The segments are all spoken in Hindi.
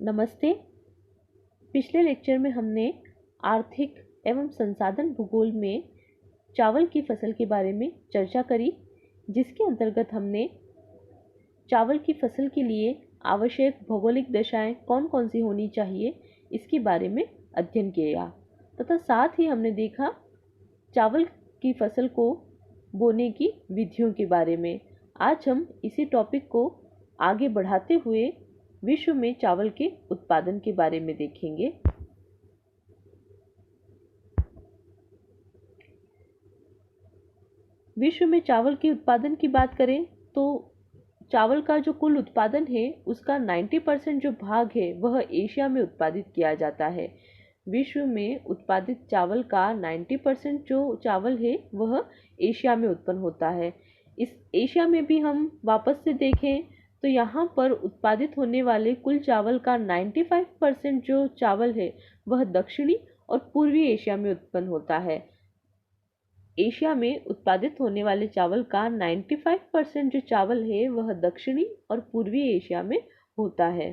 नमस्ते। पिछले लेक्चर में हमने आर्थिक एवं संसाधन भूगोल में चावल की फसल के बारे में चर्चा करी, जिसके अंतर्गत हमने चावल की फसल के लिए आवश्यक भौगोलिक दशाएं कौन कौन सी होनी चाहिए इसके बारे में अध्ययन किया तथा साथ ही हमने देखा चावल की फसल को बोने की विधियों के बारे में। आज हम इसी टॉपिक को आगे बढ़ाते हुए विश्व में चावल के उत्पादन के बारे में देखेंगे। विश्व में चावल के उत्पादन की बात करें तो चावल का जो कुल उत्पादन है उसका 90% जो भाग है वह एशिया में उत्पादित किया जाता है। विश्व में उत्पादित चावल का 90% जो चावल है वह एशिया में उत्पन्न होता है। इस एशिया में भी हम वापस से देखें तो यहाँ पर उत्पादित होने वाले कुल चावल का 95% जो चावल है वह दक्षिणी और पूर्वी एशिया में उत्पन्न होता है। एशिया में उत्पादित होने वाले चावल का 95% जो चावल है वह दक्षिणी और पूर्वी एशिया में होता है।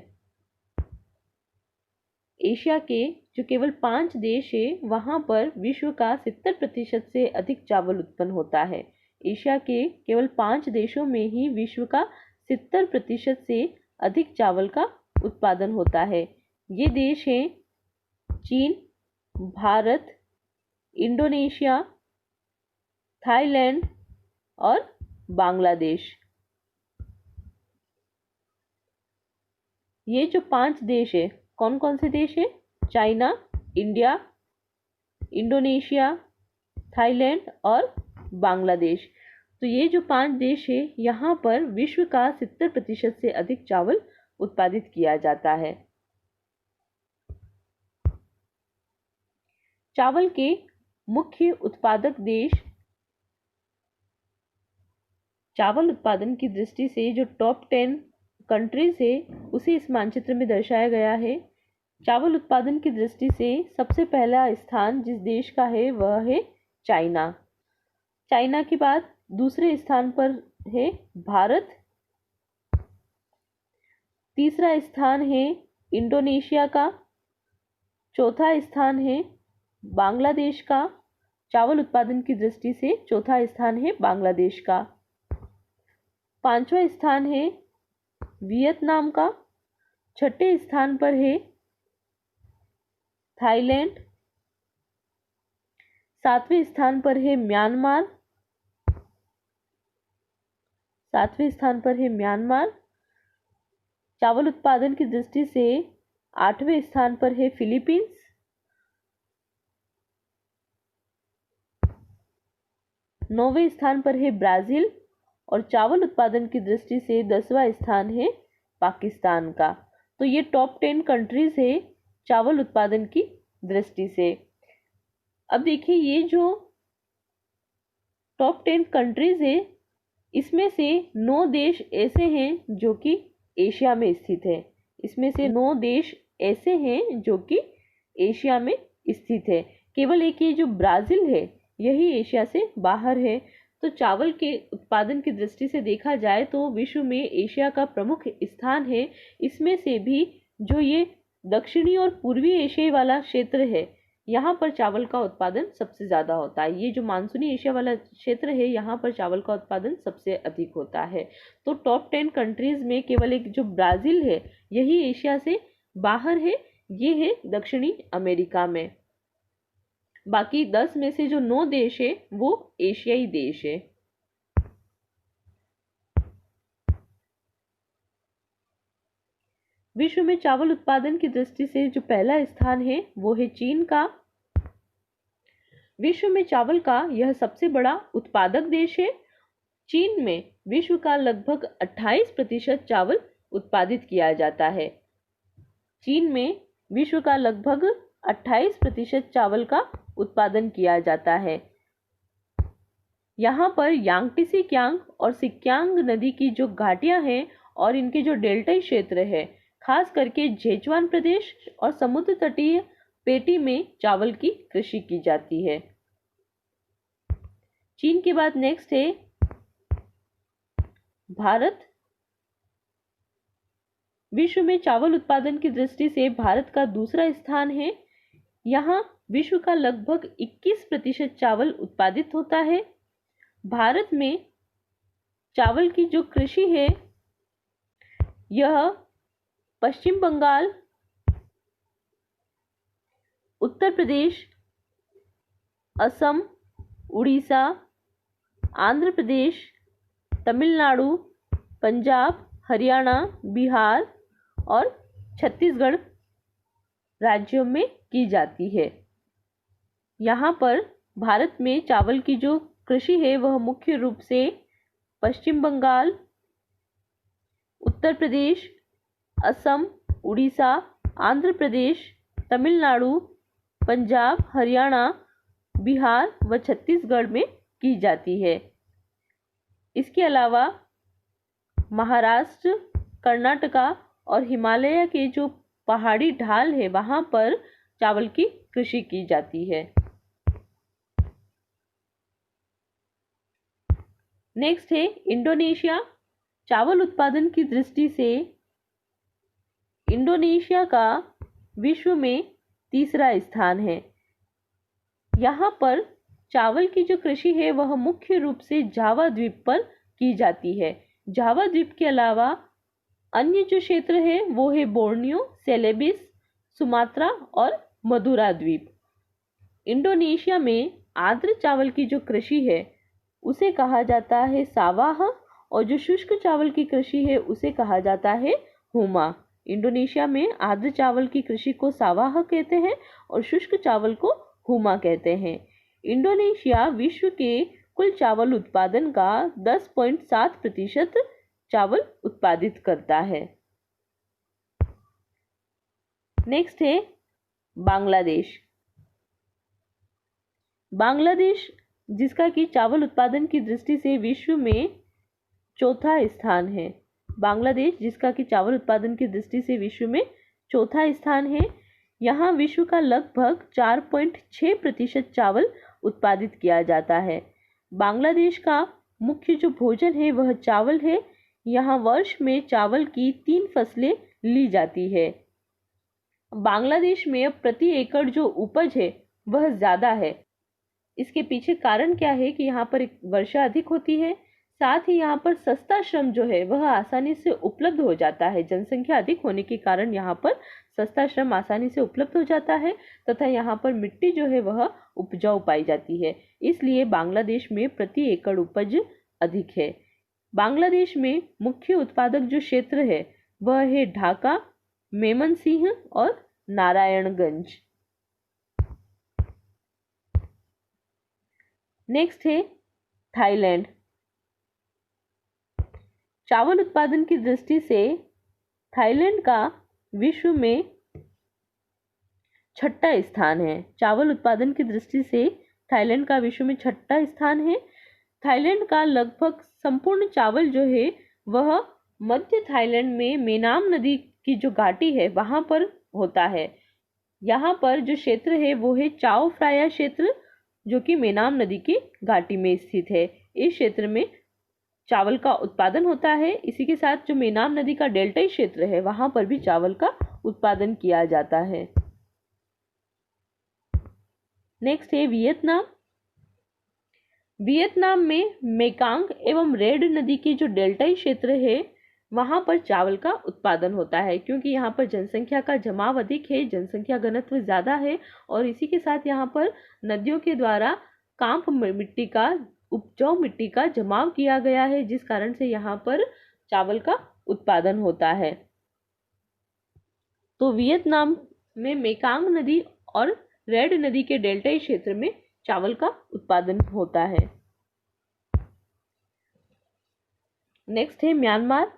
एशिया के जो केवल 5 देश है वहां पर विश्व का 70% से अधिक चावल उत्पन्न होता है। एशिया के केवल 5 देशों में ही विश्व का 70% से अधिक चावल का उत्पादन होता है। ये देश हैं चीन, भारत, इंडोनेशिया, थाईलैंड और बांग्लादेश। ये जो 5 देश है कौन कौन से देश है? चाइना, इंडिया, इंडोनेशिया, थाईलैंड और बांग्लादेश। तो ये जो 5 देश है यहाँ पर विश्व का 70% से अधिक चावल उत्पादित किया जाता है। चावल के मुख्य उत्पादक देश चावल उत्पादन की दृष्टि से जो टॉप 10 कंट्रीज है उसे इस मानचित्र में दर्शाया गया है। चावल उत्पादन की दृष्टि से सबसे पहला स्थान जिस देश का है वह है चाइना। चाइना के बाद दूसरे स्थान पर है भारत, तीसरा स्थान है इंडोनेशिया का, चौथा स्थान है बांग्लादेश का। चावल उत्पादन की दृष्टि से चौथा स्थान है बांग्लादेश का। पांचवा स्थान है वियतनाम का, छठे स्थान पर है थाईलैंड, सातवें स्थान पर है म्यांमार, चावल उत्पादन की दृष्टि से 8वें स्थान पर है फिलीपींस, 9वें स्थान पर है ब्राजील और चावल उत्पादन की दृष्टि से 10वां स्थान है पाकिस्तान का। तो ये टॉप 10 कंट्रीज है चावल उत्पादन की दृष्टि से। अब देखिए ये जो टॉप 10 कंट्रीज है इसमें से 9 देश ऐसे हैं जो कि एशिया में स्थित है। इसमें से 9 देश ऐसे हैं जो कि एशिया में स्थित है। केवल एक ये जो ब्राजील है यही एशिया से बाहर है। तो चावल के उत्पादन की दृष्टि से देखा जाए तो विश्व में एशिया का प्रमुख स्थान है। इसमें से भी जो ये दक्षिणी और पूर्वी एशिया वाला क्षेत्र है यहाँ पर चावल का उत्पादन सबसे ज़्यादा होता है। ये जो मानसूनी एशिया वाला क्षेत्र है यहाँ पर चावल का उत्पादन सबसे अधिक होता है। तो टॉप 10 कंट्रीज में केवल एक जो ब्राज़ील है यही एशिया से बाहर है, ये है दक्षिणी अमेरिका में। बाकी 10 में से जो 9 देश है वो एशियाई देश है। विश्व में चावल उत्पादन की दृष्टि से जो पहला स्थान है वो है चीन का। विश्व में चावल का यह सबसे बड़ा उत्पादक देश है। चीन में विश्व का लगभग 28% चावल उत्पादित किया जाता है। चीन में विश्व का लगभग 28% चावल का उत्पादन किया जाता है। यहाँ पर यांगटीसी कियांग और सिक्यांग नदी की जो घाटियां हैं और इनके जो डेल्टाई क्षेत्र है, खास करके जेचुआन प्रदेश और समुद्र तटीय पेटी में चावल की कृषि की जाती है। चीन के बाद नेक्स्ट है भारत। विश्व में चावल उत्पादन की दृष्टि से भारत का दूसरा स्थान है। यहाँ विश्व का लगभग 21% चावल उत्पादित होता है। भारत में चावल की जो कृषि है यह पश्चिम बंगाल, उत्तर प्रदेश, असम, उड़ीसा, आंध्र प्रदेश, तमिलनाडु, पंजाब, हरियाणा, बिहार और छत्तीसगढ़ राज्यों में की जाती है। यहाँ पर भारत में चावल की जो कृषि है वह मुख्य रूप से पश्चिम बंगाल, उत्तर प्रदेश, असम, उड़ीसा, आंध्र प्रदेश, तमिलनाडु, पंजाब, हरियाणा, बिहार व छत्तीसगढ़ में की जाती है। इसके अलावा महाराष्ट्र, कर्नाटका और हिमालय के जो पहाड़ी ढाल है वहां पर चावल की कृषि की जाती है। नेक्स्ट है इंडोनेशिया। चावल उत्पादन की दृष्टि से इंडोनेशिया का विश्व में तीसरा स्थान है। यहाँ पर चावल की जो कृषि है वह मुख्य रूप से जावा द्वीप पर की जाती है। जावा द्वीप के अलावा अन्य जो क्षेत्र है वो है बोर्नियो, सेलेबिस, सुमात्रा और मदुरा द्वीप। इंडोनेशिया में आर्द्र चावल की जो कृषि है उसे कहा जाता है सावाह और जो शुष्क चावल की कृषि है उसे कहा जाता है हुमा। इंडोनेशिया में आर्द्र चावल की कृषि को सावाह कहते हैं और शुष्क चावल को हुमा कहते हैं। इंडोनेशिया विश्व के कुल चावल उत्पादन का 10.7% चावल उत्पादित करता है। नेक्स्ट है बांग्लादेश। बांग्लादेश जिसका कि चावल उत्पादन की दृष्टि से विश्व में चौथा स्थान है। बांग्लादेश जिसका कि चावल उत्पादन की दृष्टि से विश्व में चौथा स्थान है। यहाँ विश्व का लगभग 4.6% चावल उत्पादित किया जाता है। बांग्लादेश का मुख्य जो भोजन है वह चावल है। यहाँ वर्ष में चावल की 3 फसलें ली जाती है। बांग्लादेश में प्रति एकड़ जो उपज है वह ज़्यादा है। इसके पीछे कारण क्या है कि यहाँ पर वर्षा अधिक होती है, साथ ही यहाँ पर सस्ता श्रम जो है वह आसानी से उपलब्ध हो जाता है। जनसंख्या अधिक होने के कारण यहाँ पर सस्ता श्रम आसानी से उपलब्ध हो जाता है तथा यहाँ पर मिट्टी जो है वह उपजाऊ पाई जाती है, इसलिए बांग्लादेश में प्रति एकड़ उपज अधिक है। बांग्लादेश में मुख्य उत्पादक जो क्षेत्र है वह है ढाका, मेमनसिंह और नारायणगंज। नेक्स्ट है थाईलैंड। चावल उत्पादन की दृष्टि से थाईलैंड का विश्व में छठा स्थान है। चावल उत्पादन की दृष्टि से थाईलैंड का विश्व में छठा स्थान है। थाईलैंड का लगभग संपूर्ण चावल जो है वह मध्य थाईलैंड में मेनाम नदी की जो घाटी है वहां पर होता है। यहाँ पर जो क्षेत्र है वो है चाओ फ्राया क्षेत्र जो कि मेनाम नदी की घाटी में स्थित है। इस क्षेत्र में चावल का उत्पादन होता है। इसी के साथ जो मेनाम नदी का डेल्टाई क्षेत्र है वहां पर भी चावल का उत्पादन किया जाता है। नेक्स्ट है वियतनाम। वियतनाम में मेकांग एवं रेड नदी की जो डेल्टाई क्षेत्र है वहां पर चावल का उत्पादन होता है, क्योंकि यहाँ पर जनसंख्या का जमाव अधिक है, जनसंख्या घनत्व ज्यादा है और इसी के साथ यहाँ पर नदियों के द्वारा कांप मिट्टी का, उपजाऊ मिट्टी का जमाव किया गया है, जिस कारण से यहाँ पर चावल का उत्पादन होता है। तो वियतनाम में मेकांग नदी और रेड नदी के डेल्टाई क्षेत्र में चावल का उत्पादन होता है। नेक्स्ट है म्यांमार।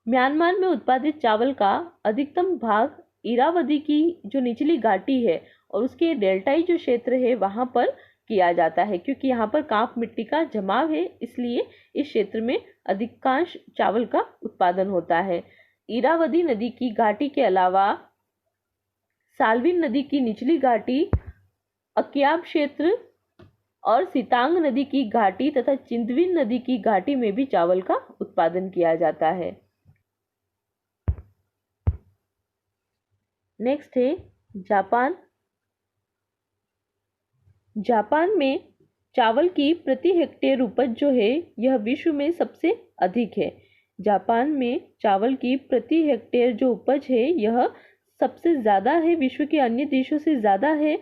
म्यांमार में उत्पादित चावल का अधिकतम भाग इरावदी की जो निचली घाटी है और उसके डेल्टाई जो क्षेत्र है वहां पर किया जाता है, क्योंकि यहाँ पर कांप मिट्टी का जमाव है, इसलिए इस क्षेत्र में अधिकांश चावल का उत्पादन होता है। इरावदी नदी की घाटी के अलावा साल्विन नदी की निचली घाटी, अक्याब क्षेत्र और सितांग नदी की घाटी तथा चिंदविन नदी की घाटी में भी चावल का उत्पादन किया जाता है। नेक्स्ट है जापान। जापान में चावल की प्रति हेक्टेयर उपज जो है यह विश्व में सबसे अधिक है। जापान में चावल की प्रति हेक्टेयर जो उपज है यह सबसे ज़्यादा है, विश्व के अन्य देशों से ज़्यादा है।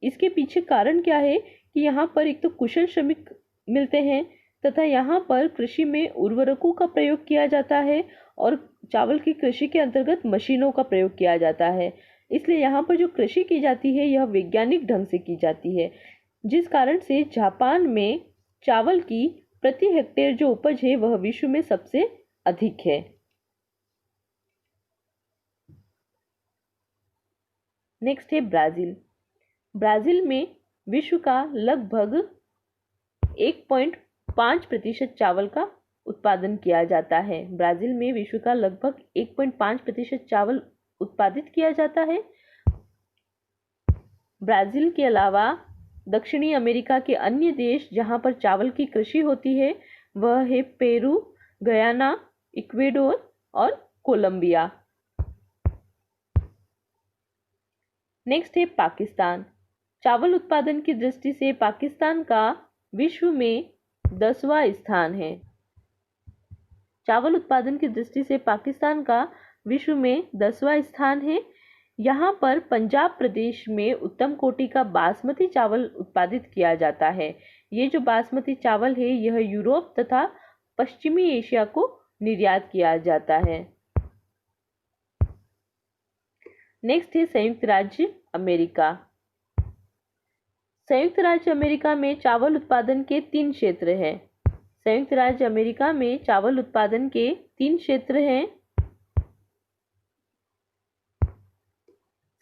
इसके पीछे कारण क्या है कि यहाँ पर एक तो कुशल श्रमिक मिलते हैं तथा यहाँ पर कृषि में उर्वरकों का प्रयोग किया जाता है और चावल की कृषि के अंतर्गत मशीनों का प्रयोग किया जाता है। इसलिए यहाँ पर जो कृषि की जाती है यह वैज्ञानिक ढंग से की जाती है, जिस कारण से जापान में चावल की प्रति हेक्टेयर जो उपज है वह विश्व में सबसे अधिक है। नेक्स्ट है ब्राजील। ब्राजील में विश्व का लगभग 1.5% चावल का उत्पादन किया जाता है। ब्राजील में विश्व का लगभग 1.5% चावल उत्पादित किया जाता है। ब्राजील के अलावा दक्षिणी अमेरिका के अन्य देश जहां पर चावल की कृषि होती है वह है पेरू, गयाना, इक्वेडोर और कोलंबिया। नेक्स्ट है पाकिस्तान। चावल उत्पादन की दृष्टि से पाकिस्तान का विश्व में 10वां स्थान है। चावल उत्पादन की दृष्टि से पाकिस्तान का विश्व में 10वां स्थान है। यहाँ पर पंजाब प्रदेश में उत्तम कोटि का बासमती चावल उत्पादित किया जाता है। ये जो बासमती चावल है यह यूरोप तथा पश्चिमी एशिया को निर्यात किया जाता है। नेक्स्ट है संयुक्त राज्य अमेरिका। संयुक्त राज्य अमेरिका में चावल उत्पादन के 3 क्षेत्र हैं। संयुक्त राज्य अमेरिका में चावल उत्पादन के 3 क्षेत्र हैं।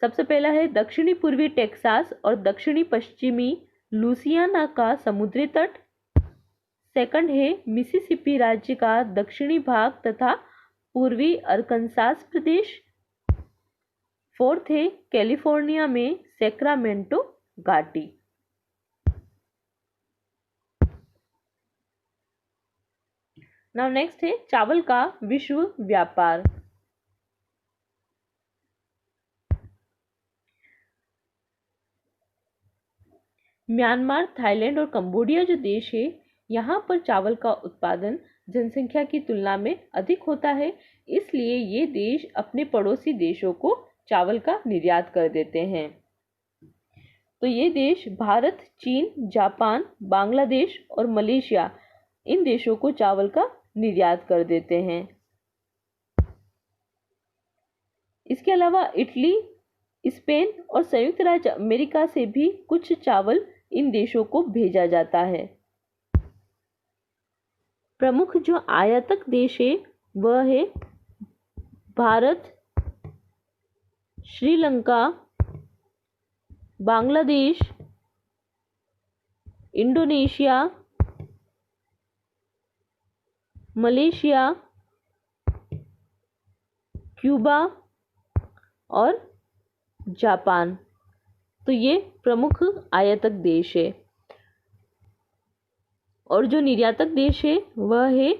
सबसे पहला है दक्षिणी पूर्वी टेक्सास और दक्षिणी पश्चिमी लुसियाना का समुद्री तट। सेकंड है मिसिसिपी राज्य का दक्षिणी भाग तथा पूर्वी अरकानसास प्रदेश। फोर्थ है कैलिफोर्निया में सैक्रामेंटो घाटी। नाउ नेक्स्ट है चावल का विश्व व्यापार। म्यांमार, थाईलैंड और कंबोडिया जो देश है यहाँ पर चावल का उत्पादन जनसंख्या की तुलना में अधिक होता है, इसलिए ये देश अपने पड़ोसी देशों को चावल का निर्यात कर देते हैं। तो ये देश भारत, चीन, जापान, बांग्लादेश और मलेशिया इन देशों को चावल का निर्यात कर देते हैं। इसके अलावा इटली, स्पेन और संयुक्त राज्य अमेरिका से भी कुछ चावल इन देशों को भेजा जाता है। प्रमुख जो आयातक देश है वह है Bharat, Sri Lanka, Bangladesh, Indonesia, Malaysia, Cuba और जापान। तो ये प्रमुख आयातक देश है। और जो निर्यातक देश है वह है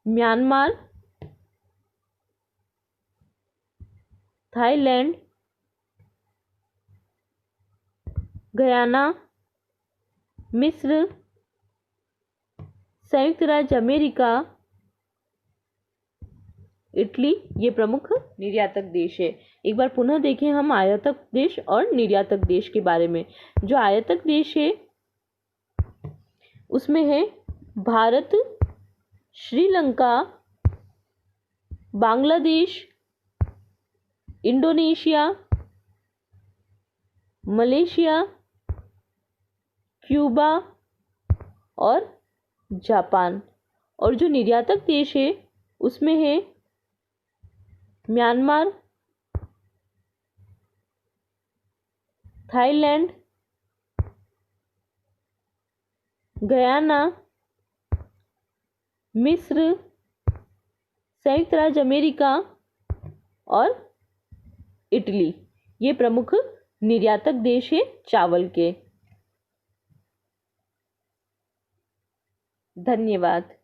म्यांमार, थाईलैंड, गयाना, मिस्र, संयुक्त राज्य अमेरिका, इटली, ये प्रमुख निर्यातक देश है। एक बार पुनः देखें हम आयातक देश और निर्यातक देश के बारे में। जो आयातक देश है उसमें है Bharat, Sri Lanka, Bangladesh, Indonesia, Malaysia, Cuba और जापान। और जो निर्यातक देश है उसमें है म्यांमार, थाईलैंड, गयाना, मिस्र, संयुक्त राज्य अमेरिका और इटली, ये प्रमुख निर्यातक देश है चावल के। धन्यवाद।